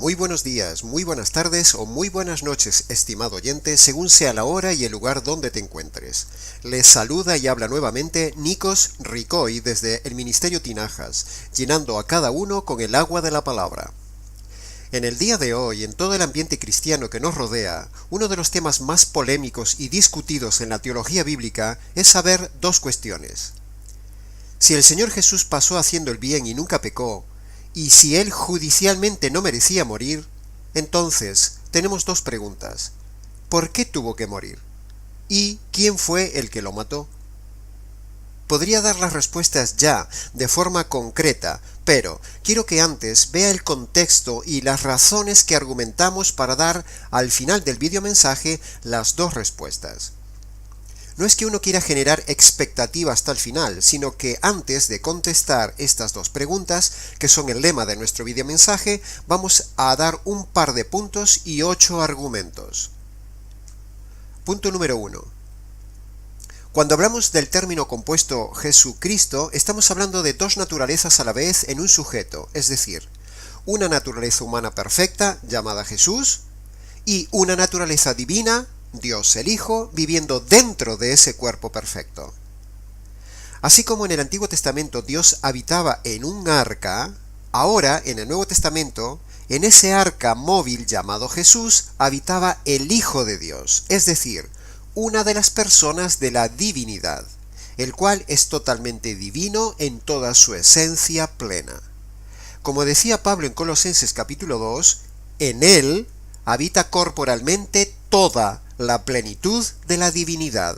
Muy buenos días, muy buenas tardes o muy buenas noches, estimado oyente, según sea la hora y el lugar donde te encuentres. Les saluda y habla nuevamente Nikos Ricoy desde el Ministerio Tinajas, llenando a cada uno con el agua de la palabra. En el día de hoy, en todo el ambiente cristiano que nos rodea, uno de los temas más polémicos y discutidos en la teología bíblica es saber dos cuestiones. Si el Señor Jesús pasó haciendo el bien y nunca pecó, y si él judicialmente no merecía morir, entonces tenemos dos preguntas. ¿Por qué tuvo que morir? ¿Y quién fue el que lo mató? Podría dar las respuestas ya, de forma concreta, pero quiero que antes vea el contexto y las razones que argumentamos para dar al final del videomensaje las dos respuestas. No es que uno quiera generar expectativa hasta el final, sino que antes de contestar estas dos preguntas, que son el lema de nuestro videomensaje, vamos a dar un par de puntos y 8 argumentos. Punto número 1. Cuando hablamos del término compuesto Jesucristo, estamos hablando de dos naturalezas a la vez en un sujeto, es decir, una naturaleza humana perfecta, llamada Jesús, y una naturaleza divina, Dios el Hijo, viviendo dentro de ese cuerpo perfecto. Así como en el Antiguo Testamento Dios habitaba en un arca, ahora en el Nuevo Testamento, en ese arca móvil llamado Jesús, habitaba el Hijo de Dios, es decir, una de las personas de la divinidad, el cual es totalmente divino en toda su esencia plena. Como decía Pablo en Colosenses capítulo 2, en él habita corporalmente toda la plenitud de la divinidad.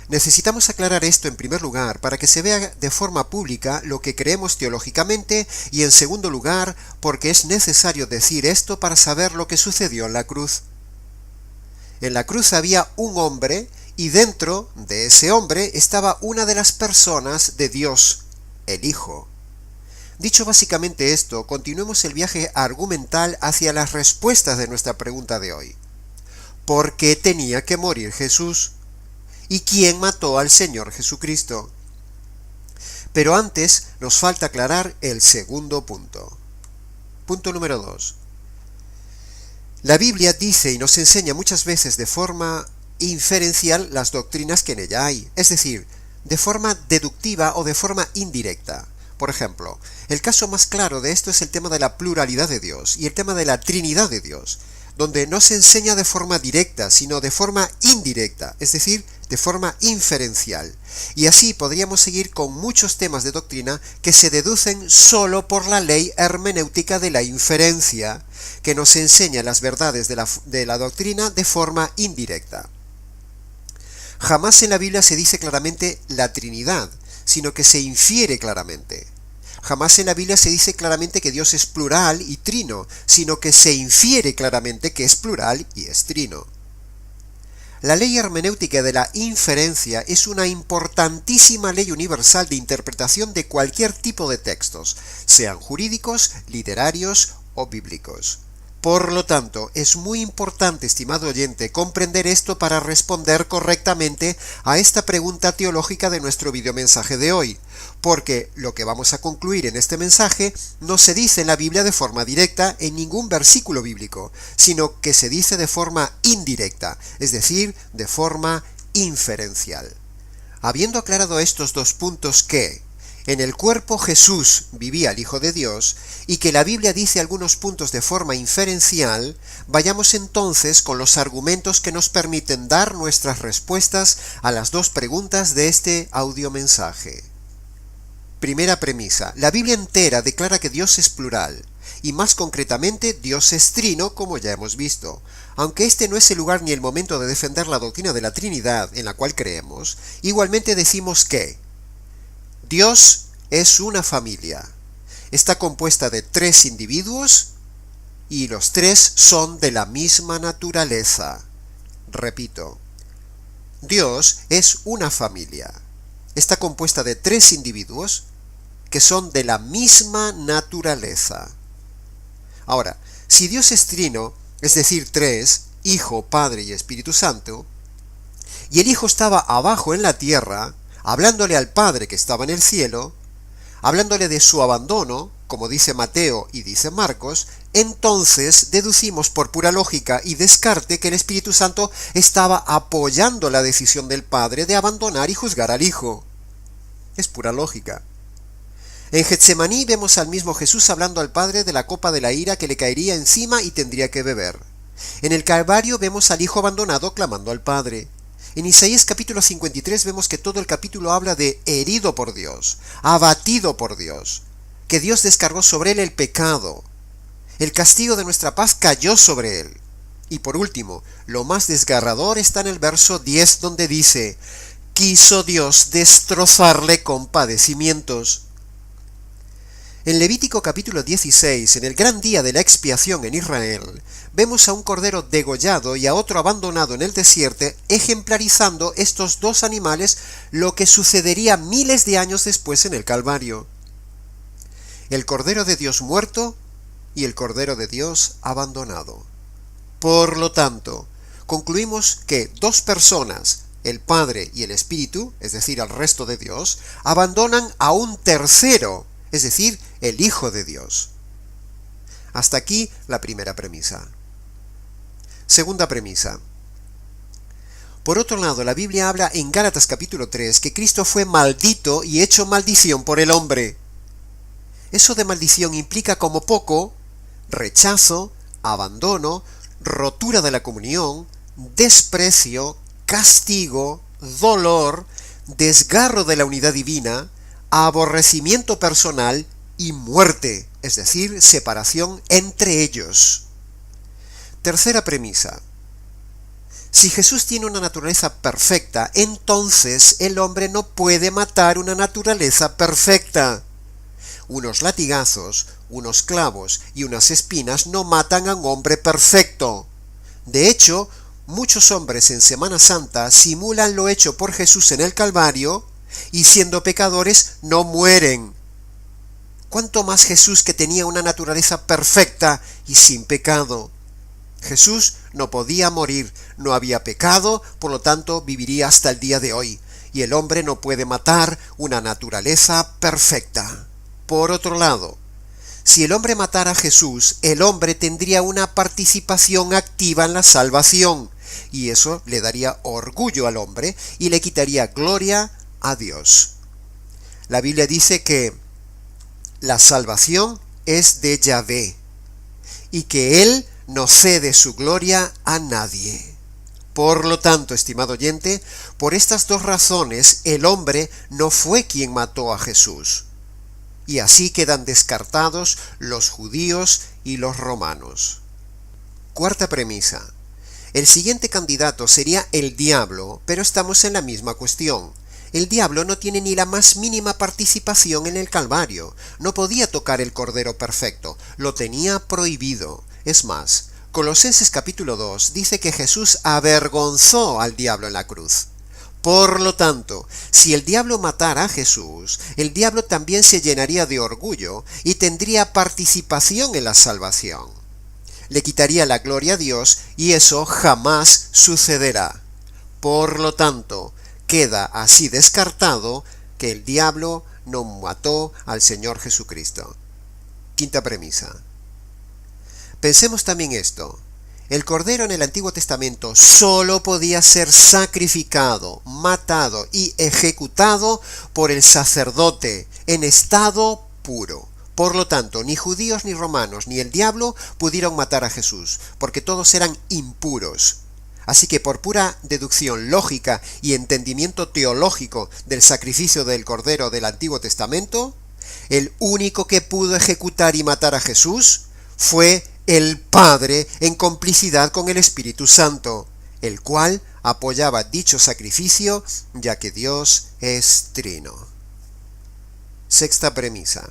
Necesitamos aclarar esto en primer lugar para que se vea de forma pública lo que creemos teológicamente y en segundo lugar porque es necesario decir esto para saber lo que sucedió en la cruz. En la cruz había un hombre y dentro de ese hombre estaba una de las personas de Dios, el Hijo. Dicho básicamente esto, continuemos el viaje argumental hacia las respuestas de nuestra pregunta de hoy. ¿Por qué tenía que morir Jesús? ¿Y quién mató al Señor Jesucristo? Pero antes nos falta aclarar el segundo punto. Punto número 2. La Biblia dice y nos enseña muchas veces de forma inferencial las doctrinas que en ella hay, es decir, de forma deductiva o de forma indirecta. Por ejemplo, el caso más claro de esto es el tema de la pluralidad de Dios y el tema de la Trinidad de Dios, donde no se enseña de forma directa, sino de forma indirecta, es decir, de forma inferencial. Y así podríamos seguir con muchos temas de doctrina que se deducen solo por la ley hermenéutica de la inferencia, que nos enseña las verdades de la doctrina de forma indirecta. Jamás en la Biblia se dice claramente la Trinidad, sino que se infiere claramente. Jamás en la Biblia se dice claramente que Dios es plural y trino, sino que se infiere claramente que es plural y es trino. La ley hermenéutica de la inferencia es una importantísima ley universal de interpretación de cualquier tipo de textos, sean jurídicos, literarios o bíblicos. Por lo tanto, es muy importante, estimado oyente, comprender esto para responder correctamente a esta pregunta teológica de nuestro videomensaje de hoy, porque lo que vamos a concluir en este mensaje no se dice en la Biblia de forma directa en ningún versículo bíblico, sino que se dice de forma indirecta, es decir, de forma inferencial. Habiendo aclarado estos dos puntos que en el cuerpo Jesús vivía el Hijo de Dios, y que la Biblia dice algunos puntos de forma inferencial, vayamos entonces con los argumentos que nos permiten dar nuestras respuestas a las dos preguntas de este audiomensaje. Primera premisa. La Biblia entera declara que Dios es plural, y más concretamente Dios es trino, como ya hemos visto. Aunque este no es el lugar ni el momento de defender la doctrina de la Trinidad en la cual creemos, igualmente decimos que Dios es una familia. Está compuesta de 3 individuos y los 3 son de la misma naturaleza. Repito, Dios es una familia. Está compuesta de 3 individuos que son de la misma naturaleza. Ahora, si Dios es trino, es decir, 3, Hijo, Padre y Espíritu Santo, y el Hijo estaba abajo en la tierra, hablándole al Padre que estaba en el cielo, hablándole de su abandono, como dice Mateo y dice Marcos, entonces deducimos por pura lógica y descarte que el Espíritu Santo estaba apoyando la decisión del Padre de abandonar y juzgar al Hijo. Es pura lógica. En Getsemaní vemos al mismo Jesús hablando al Padre de la copa de la ira que le caería encima y tendría que beber. En el Calvario vemos al Hijo abandonado clamando al Padre. En Isaías capítulo 53 vemos que todo el capítulo habla de herido por Dios, abatido por Dios, que Dios descargó sobre él el pecado. El castigo de nuestra paz cayó sobre él. Y por último, lo más desgarrador está en el verso 10 donde dice, quiso Dios destrozarle con padecimientos. En Levítico capítulo 16, en el gran día de la expiación en Israel, vemos a un cordero degollado y a otro abandonado en el desierto, ejemplarizando estos dos animales lo que sucedería miles de años después en el Calvario. El Cordero de Dios muerto y el Cordero de Dios abandonado. Por lo tanto, concluimos que dos personas, el Padre y el Espíritu, es decir, al resto de Dios, abandonan a un tercero, es decir, el Hijo de Dios. Hasta aquí la primera premisa. Segunda premisa. Por otro lado, la Biblia habla en Gálatas capítulo 3 que Cristo fue maldito y hecho maldición por el hombre. Eso de maldición implica como poco rechazo, abandono, rotura de la comunión, desprecio, castigo, dolor, desgarro de la unidad divina, aborrecimiento personal y muerte, es decir, separación entre ellos. Tercera premisa. Si Jesús tiene una naturaleza perfecta, entonces el hombre no puede matar una naturaleza perfecta. Unos latigazos, unos clavos y unas espinas no matan a un hombre perfecto. De hecho, muchos hombres en Semana Santa simulan lo hecho por Jesús en el Calvario y siendo pecadores no mueren. ¿Cuánto más Jesús que tenía una naturaleza perfecta y sin pecado? Jesús no podía morir, no había pecado, por lo tanto viviría hasta el día de hoy, y el hombre no puede matar una naturaleza perfecta. Por otro lado, si el hombre matara a Jesús, el hombre tendría una participación activa en la salvación, y eso le daría orgullo al hombre y le quitaría gloria a Dios. La Biblia dice que la salvación es de Yahvé, y que Él no cede su gloria a nadie. Por lo tanto, estimado oyente, por estas dos razones el hombre no fue quien mató a Jesús. Y así quedan descartados los judíos y los romanos. Cuarta premisa. El siguiente candidato sería el diablo, pero estamos en la misma cuestión. El diablo no tiene ni la más mínima participación en el Calvario. No podía tocar el Cordero perfecto, lo tenía prohibido. Es más, Colosenses capítulo 2 dice que Jesús avergonzó al diablo en la cruz. Por lo tanto, si el diablo matara a Jesús, el diablo también se llenaría de orgullo y tendría participación en la salvación. Le quitaría la gloria a Dios y eso jamás sucederá. Por lo tanto, queda así descartado que el diablo no mató al Señor Jesucristo. Quinta premisa. Pensemos también esto. El cordero en el Antiguo Testamento solo podía ser sacrificado, matado y ejecutado por el sacerdote en estado puro. Por lo tanto, ni judíos ni romanos ni el diablo pudieron matar a Jesús, porque todos eran impuros. Así que por pura deducción lógica y entendimiento teológico del sacrificio del Cordero del Antiguo Testamento, el único que pudo ejecutar y matar a Jesús fue el Padre en complicidad con el Espíritu Santo, el cual apoyaba dicho sacrificio, ya que Dios es trino. Sexta premisa.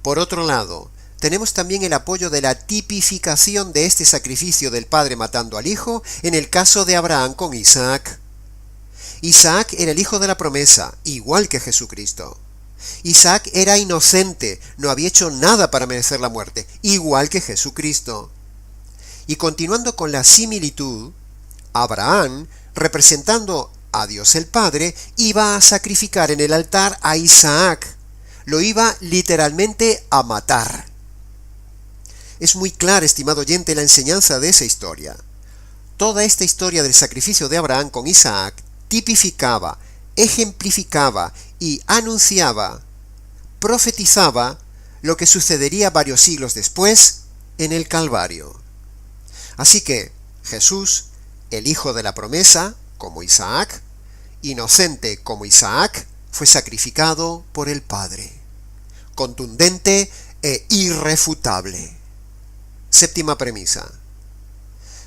Por otro lado, tenemos también el apoyo de la tipificación de este sacrificio del Padre matando al Hijo en el caso de Abraham con Isaac. Isaac era el hijo de la promesa, igual que Jesucristo. Isaac era inocente, no había hecho nada para merecer la muerte, igual que Jesucristo. Y continuando con la similitud, Abraham, representando a Dios el Padre, iba a sacrificar en el altar a Isaac, lo iba literalmente a matar. Es muy clara, estimado oyente, la enseñanza de esa historia. Toda esta historia del sacrificio de Abraham con Isaac tipificaba, ejemplificaba y anunciaba, profetizaba lo que sucedería varios siglos después en el Calvario. Así que Jesús, el hijo de la promesa, como Isaac, inocente como Isaac, fue sacrificado por el Padre. Contundente e irrefutable. Séptima premisa.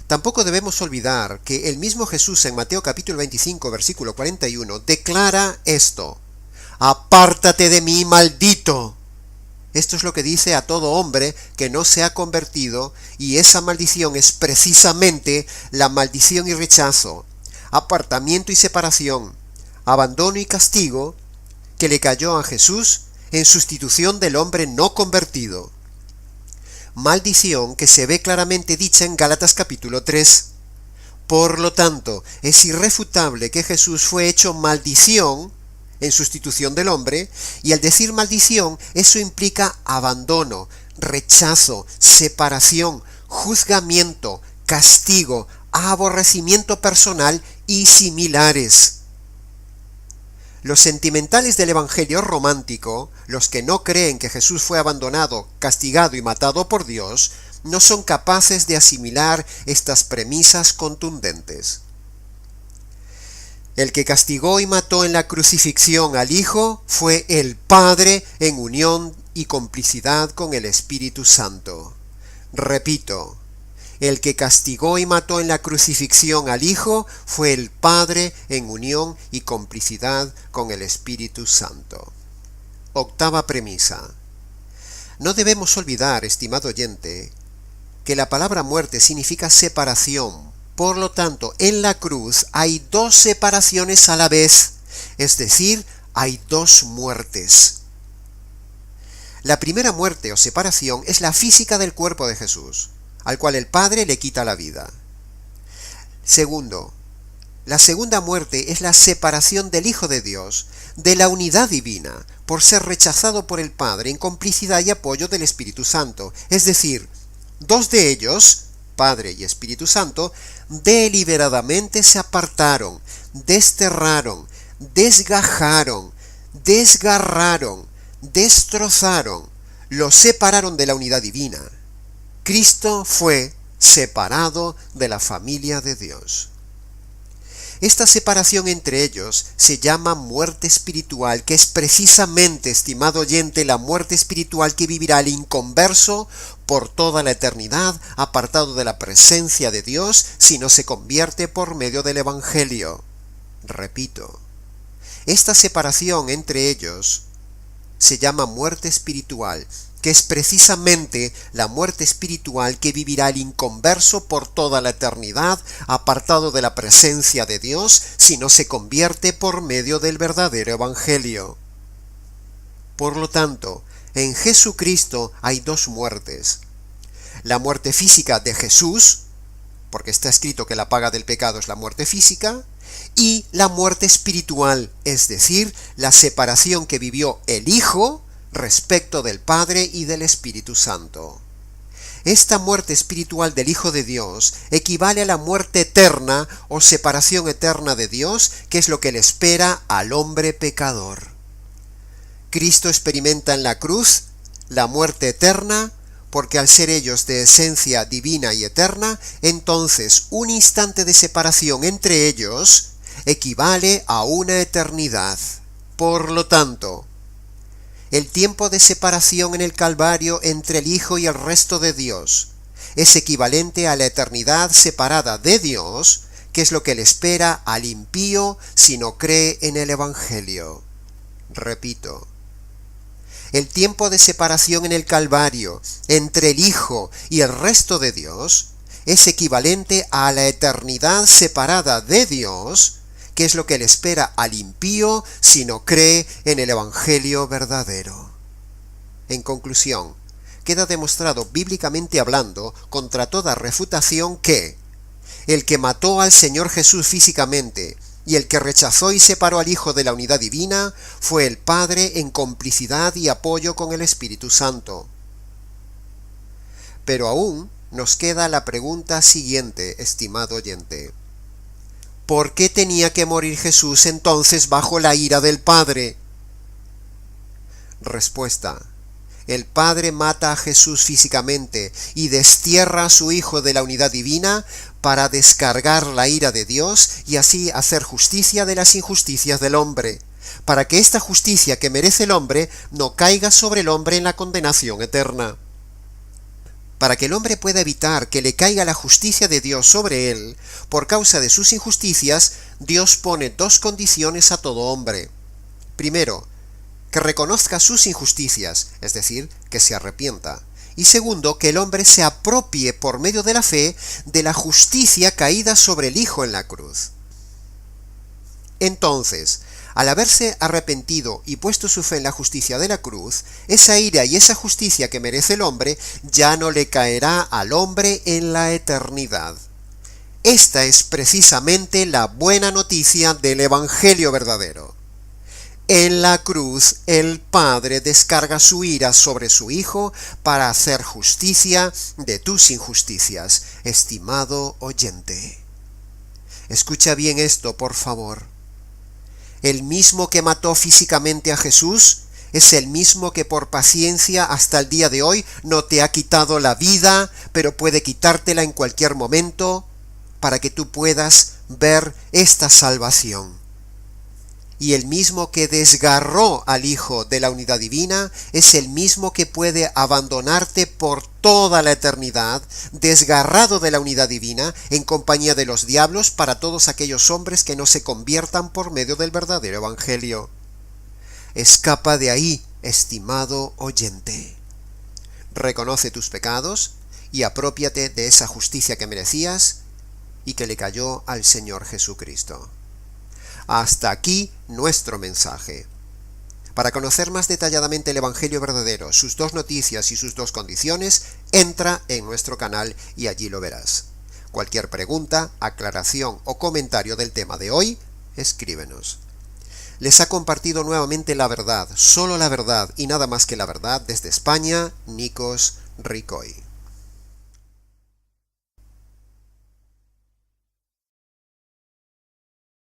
Tampoco debemos olvidar que el mismo Jesús en Mateo capítulo 25, versículo 41, declara esto: «Apártate de mí, maldito». Esto es lo que dice a todo hombre que no se ha convertido, y esa maldición es precisamente la maldición y rechazo, apartamiento y separación, abandono y castigo que le cayó a Jesús en sustitución del hombre no convertido. Maldición que se ve claramente dicha en Gálatas capítulo 3. Por lo tanto, es irrefutable que Jesús fue hecho maldición en sustitución del hombre, y al decir maldición, eso implica abandono, rechazo, separación, juzgamiento, castigo, aborrecimiento personal y similares. Los sentimentales del Evangelio romántico, los que no creen que Jesús fue abandonado, castigado y matado por Dios, no son capaces de asimilar estas premisas contundentes. El que castigó y mató en la crucifixión al Hijo fue el Padre en unión y complicidad con el Espíritu Santo. Repito, el que castigó y mató en la crucifixión al Hijo fue el Padre en unión y complicidad con el Espíritu Santo. Octava premisa. No debemos olvidar, estimado oyente, que la palabra muerte significa separación. Por lo tanto, en la cruz hay dos separaciones a la vez, es decir, hay dos muertes. La primera muerte o separación es la física del cuerpo de Jesús, al cual el Padre le quita la vida. Segundo, la segunda muerte es la separación del Hijo de Dios de la unidad divina, por ser rechazado por el Padre en complicidad y apoyo del Espíritu Santo. Es decir, dos de ellos, Padre y Espíritu Santo, deliberadamente se apartaron, desterraron, desgajaron, desgarraron, destrozaron, los separaron de la unidad divina. Cristo fue separado de la familia de Dios. Esta separación entre ellos se llama muerte espiritual, que es precisamente, estimado oyente, la muerte espiritual que vivirá el inconverso por toda la eternidad, apartado de la presencia de Dios, si no se convierte por medio del Evangelio. Repito, esta separación entre ellos se llama muerte espiritual, que es precisamente la muerte espiritual que vivirá el inconverso por toda la eternidad, apartado de la presencia de Dios, si no se convierte por medio del verdadero Evangelio. Por lo tanto, en Jesucristo hay dos muertes. La muerte física de Jesús, porque está escrito que la paga del pecado es la muerte física, y la muerte espiritual, es decir, la separación que vivió el Hijo respecto del Padre y del Espíritu Santo. Esta muerte espiritual del Hijo de Dios equivale a la muerte eterna o separación eterna de Dios, que es lo que le espera al hombre pecador. Cristo experimenta en la cruz la muerte eterna, porque al ser ellos de esencia divina y eterna, entonces un instante de separación entre ellos equivale a una eternidad. Por lo tanto, el tiempo de separación en el Calvario entre el Hijo y el resto de Dios es equivalente a la eternidad separada de Dios, que es lo que le espera al impío si no cree en el Evangelio. Repito, el tiempo de separación en el Calvario entre el Hijo y el resto de Dios es equivalente a la eternidad separada de Dios, que es lo que le espera al impío si no cree en el Evangelio verdadero. En conclusión, queda demostrado bíblicamente hablando, contra toda refutación, que el que mató al Señor Jesús físicamente Y el que rechazó y separó al Hijo de la unidad divina fue el Padre en complicidad y apoyo con el Espíritu Santo. Pero aún nos queda la pregunta siguiente, estimado oyente. ¿Por qué tenía que morir Jesús entonces bajo la ira del Padre? Respuesta. El Padre mata a Jesús físicamente y destierra a su Hijo de la unidad divina para descargar la ira de Dios y así hacer justicia de las injusticias del hombre, para que esta justicia que merece el hombre no caiga sobre el hombre en la condenación eterna. Para que el hombre pueda evitar que le caiga la justicia de Dios sobre él, por causa de sus injusticias, Dios pone dos condiciones a todo hombre. Primero, que reconozca sus injusticias, es decir, que se arrepienta. Y segundo, que el hombre se apropie por medio de la fe de la justicia caída sobre el Hijo en la cruz. Entonces, al haberse arrepentido y puesto su fe en la justicia de la cruz, esa ira y esa justicia que merece el hombre ya no le caerá al hombre en la eternidad. Esta es precisamente la buena noticia del Evangelio verdadero. En la cruz el Padre descarga su ira sobre su Hijo para hacer justicia de tus injusticias, estimado oyente. Escucha bien esto, por favor. El mismo que mató físicamente a Jesús es el mismo que por paciencia hasta el día de hoy no te ha quitado la vida, pero puede quitártela en cualquier momento para que tú puedas ver esta salvación. Y el mismo que desgarró al Hijo de la unidad divina es el mismo que puede abandonarte por toda la eternidad, desgarrado de la unidad divina, en compañía de los diablos para todos aquellos hombres que no se conviertan por medio del verdadero Evangelio. Escapa de ahí, estimado oyente. Reconoce tus pecados y aprópiate de esa justicia que merecías y que le cayó al Señor Jesucristo. Hasta aquí nuestro mensaje. Para conocer más detalladamente el Evangelio verdadero, sus dos noticias y sus dos condiciones, entra en nuestro canal y allí lo verás. Cualquier pregunta, aclaración o comentario del tema de hoy, escríbenos. Les ha compartido nuevamente la verdad, solo la verdad y nada más que la verdad desde España, Nikos Ricoy.